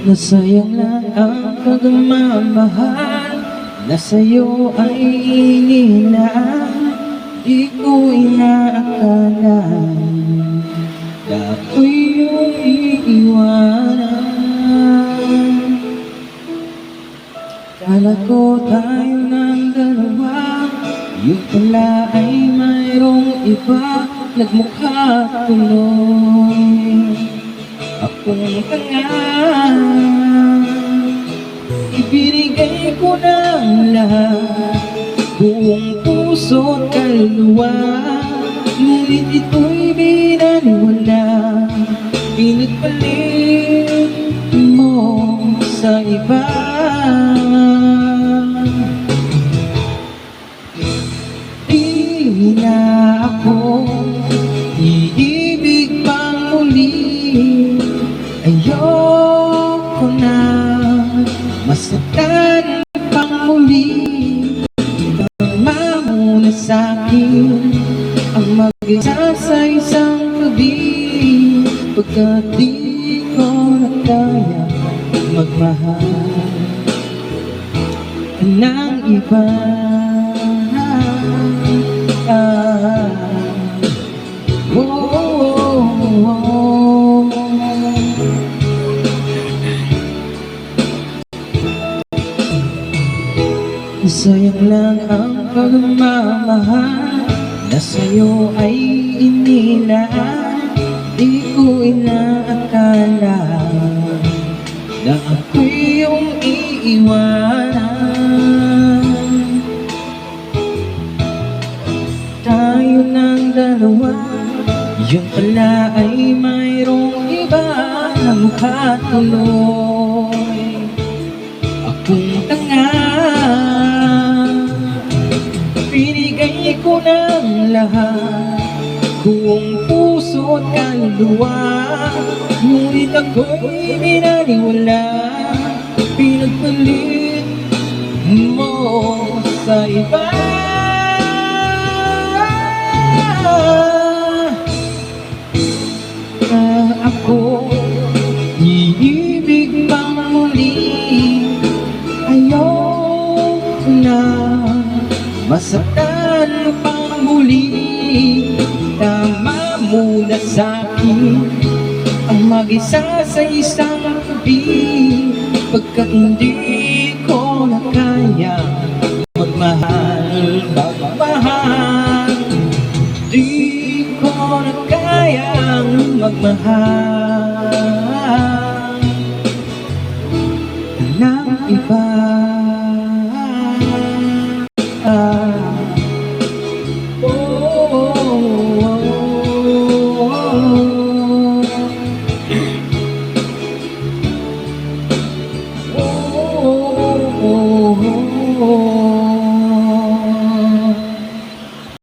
Nasayang lang ang pagmamahal na sa'yo ay inilaan. Di ko inaakala na ako'y iyong iiwanan. Kala ko tayo ng dalawa, yung pala ay mayroong iba. Nagmukha tuloy akong tanga. Ibinigay ko ng lahat, buong puso't kaluluwa. Ngunit ito'y binaliwala, pinagpalit mo sa iba. Di na ako iibig pang muli. Ayoko na masaktan pang muli. Tama mo na sa'kin ang mag-isa sa isang gabi, pagkat di ko na kaya magmahal ng iba. Sayang lang ang pagmamahal na sa'yo ay inilaan. Di ko inaakala na ako'y iyong iiwanan. Tayo ng dalawa, yun pala ay mayroong iba. Na mukha tuloy akong tanga. Pinigay ko ng lahat, buong puso't kaluluwa. Ngunit ako'y binaliwala, pinagpalit mo sa iba. Ako iibig pang muli. Ayoko na masaktan pang muli. Tama mo na sa'kin ang mag-isa sa isang gabi, pagkat hindi ko na kaya magmahal. Di ko na kayang magmahal ng iba.